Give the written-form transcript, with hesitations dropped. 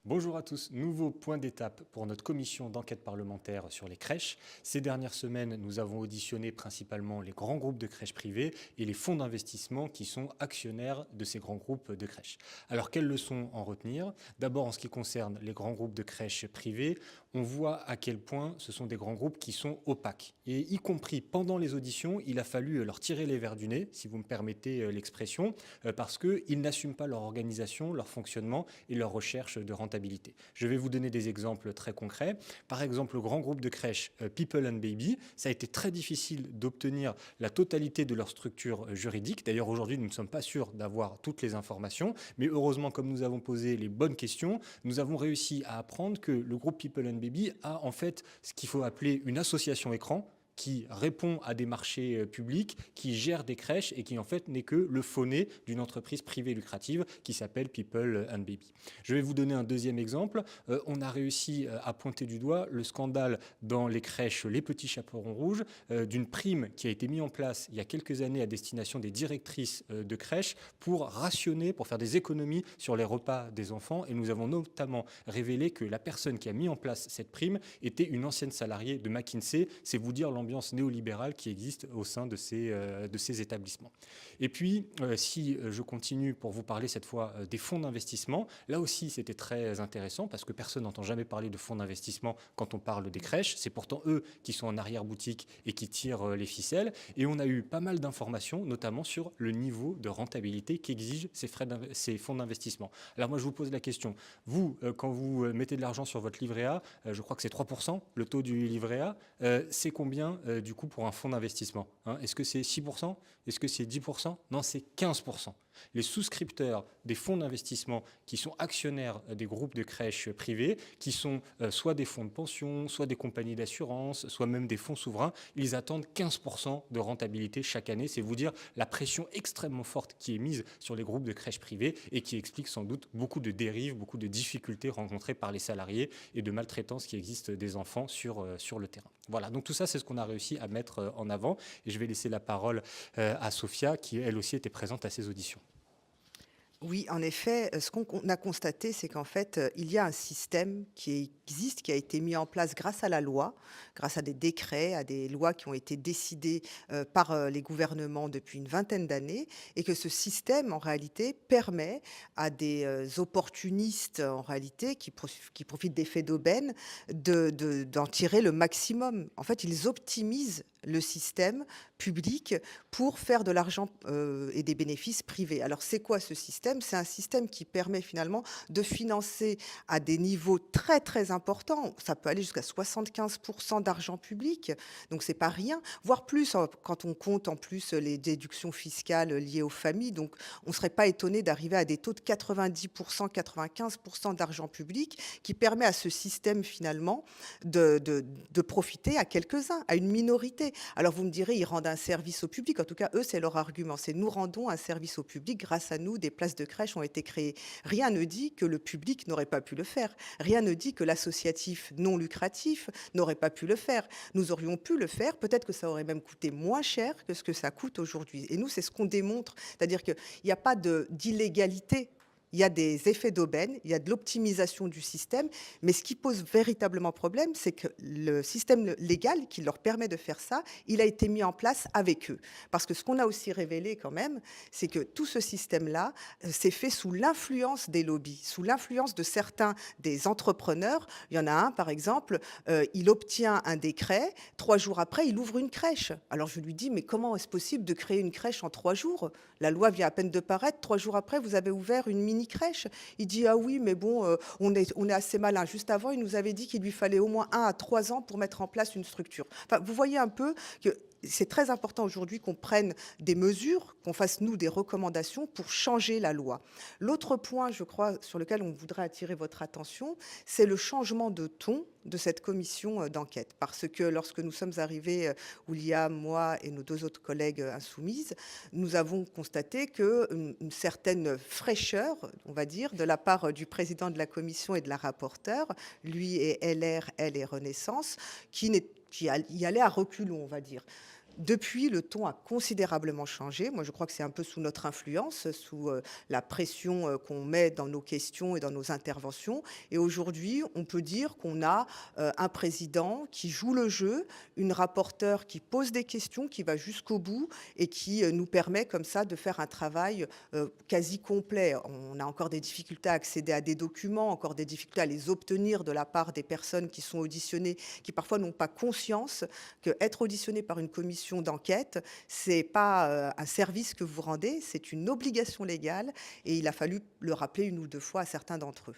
Bonjour à tous, nouveau point d'étape pour notre commission d'enquête parlementaire sur les crèches. Ces dernières semaines, nous avons auditionné principalement les grands groupes de crèches privées et les fonds d'investissement qui sont actionnaires de ces grands groupes de crèches. Alors quelles leçons en retenir? D'abord en ce qui concerne les grands groupes de crèches privées, on voit à quel point ce sont des grands groupes qui sont opaques. Et y compris pendant les auditions, il a fallu leur tirer les verres du nez, si vous me permettez l'expression, parce qu'ils n'assument pas leur organisation, leur fonctionnement et leur recherche de rentabilité. Je vais vous donner des exemples très concrets. Par exemple, le grand groupe de crèches People and Baby, ça a été très difficile d'obtenir la totalité de leur structure juridique. D'ailleurs, aujourd'hui, nous ne sommes pas sûrs d'avoir toutes les informations, mais heureusement, comme nous avons posé les bonnes questions, nous avons réussi à apprendre que le groupe People and Baby a en fait ce qu'il faut appeler une association écran qui répond à des marchés publics, qui gère des crèches et qui en fait n'est que le faux-nez d'une entreprise privée lucrative qui s'appelle People and Baby. Je vais vous donner un deuxième exemple. On a réussi à pointer du doigt le scandale dans les crèches Les Petits Chaperons Rouges d'une prime qui a été mise en place il y a quelques années à destination des directrices de crèches pour rationner, pour faire des économies sur les repas des enfants. Et nous avons notamment révélé que la personne qui a mis en place cette prime était une ancienne salariée de McKinsey. C'est vous dire l'ambiance néolibérale qui existe au sein de ces établissements. Et puis, si je continue pour vous parler cette fois des fonds d'investissement, là aussi c'était très intéressant parce que personne n'entend jamais parler de fonds d'investissement quand on parle des crèches. C'est pourtant eux qui sont en arrière-boutique et qui tirent les ficelles. Et on a eu pas mal d'informations, notamment sur le niveau de rentabilité qu'exigent ces fonds d'investissement. Alors moi je vous pose la question, vous, quand vous mettez de l'argent sur votre livret A, je crois que c'est 3%, le taux du livret A, c'est combien du coup pour un fonds d'investissement, hein? Est-ce que c'est 6%? Est-ce que c'est 10%? Non, c'est 15%. Les souscripteurs des fonds d'investissement qui sont actionnaires des groupes de crèches privés, qui sont soit des fonds de pension, soit des compagnies d'assurance, soit même des fonds souverains, ils attendent 15% de rentabilité chaque année. C'est vous dire la pression extrêmement forte qui est mise sur les groupes de crèches privées et qui explique sans doute beaucoup de dérives, beaucoup de difficultés rencontrées par les salariés et de maltraitance qui existe des enfants sur le terrain. Voilà, donc tout ça, c'est ce qu'on a réussi à mettre en avant. Et je vais laisser la parole à Sophia, qui elle aussi était présente à ces auditions. Oui, en effet, ce qu'on a constaté, c'est qu'en fait, il y a un système qui existe, qui a été mis en place grâce à la loi, grâce à des décrets, à des lois qui ont été décidées, par, les gouvernements depuis une vingtaine d'années et que ce système, en réalité, permet à des, opportunistes, en réalité, qui profitent d'effets d'aubaine, d'en tirer le maximum. En fait, ils optimisent le système public pour faire de l'argent, et des bénéfices privés. Alors c'est quoi ce système? C'est un système qui permet finalement de financer à des niveaux très, très importants. Ça peut aller jusqu'à 75 d'argent public, donc c'est pas rien, voire plus, quand on compte en plus les déductions fiscales liées aux familles. Donc on serait pas étonné d'arriver à des taux de 90 95 d'argent public qui permet à ce système finalement de profiter à quelques-uns, à une minorité. Alors vous me direz, ils rendent un service au public. En tout cas, eux, c'est leur argument. C'est nous rendons un service au public. Grâce à nous, des places de crèche ont été créées. Rien ne dit que le public n'aurait pas pu le faire. Rien ne dit que l'associatif non lucratif n'aurait pas pu le faire. Nous aurions pu le faire. Peut-être que ça aurait même coûté moins cher que ce que ça coûte aujourd'hui. Et nous, c'est ce qu'on démontre. C'est-à-dire qu'il n'y a pas d'illégalité. Il y a des effets d'aubaine, il y a de l'optimisation du système, mais ce qui pose véritablement problème, c'est que le système légal qui leur permet de faire ça, il a été mis en place avec eux. Parce que ce qu'on a aussi révélé quand même, c'est que tout ce système-là s'est fait sous l'influence des lobbies, sous l'influence de certains des entrepreneurs. Il y en a un, par exemple, il obtient un décret, 3 jours après, il ouvre une crèche. Alors je lui dis, mais comment est-ce possible de créer une crèche en 3 jours? La loi vient à peine de paraître, 3 jours après, vous avez ouvert une mini-crèche. Il dit, ah oui, mais bon, on est assez malin. Juste avant, il nous avait dit qu'il lui fallait au moins 1 à 3 ans pour mettre en place une structure. Enfin, vous voyez un peu que c'est très important aujourd'hui qu'on prenne des mesures, qu'on fasse, nous, des recommandations pour changer la loi. L'autre point, je crois, sur lequel on voudrait attirer votre attention, c'est le changement de ton de cette commission d'enquête. Parce que lorsque nous sommes arrivés, William, moi et nos 2 autres collègues insoumises, nous avons constaté qu'une certaine fraîcheur, on va dire, de la part du président de la commission et de la rapporteure, lui et LR, elle et Renaissance, qui y allait à reculons, on va dire. Depuis, le ton a considérablement changé. Moi, je crois que c'est un peu sous notre influence, sous la pression qu'on met dans nos questions et dans nos interventions. Et aujourd'hui, on peut dire qu'on a un président qui joue le jeu, une rapporteure qui pose des questions, qui va jusqu'au bout et qui nous permet comme ça de faire un travail quasi complet. On a encore des difficultés à accéder à des documents, encore des difficultés à les obtenir de la part des personnes qui sont auditionnées, qui parfois n'ont pas conscience que être auditionné par une commission d'enquête, c'est pas un service que vous rendez, c'est une obligation légale et il a fallu le rappeler une ou deux fois à certains d'entre eux.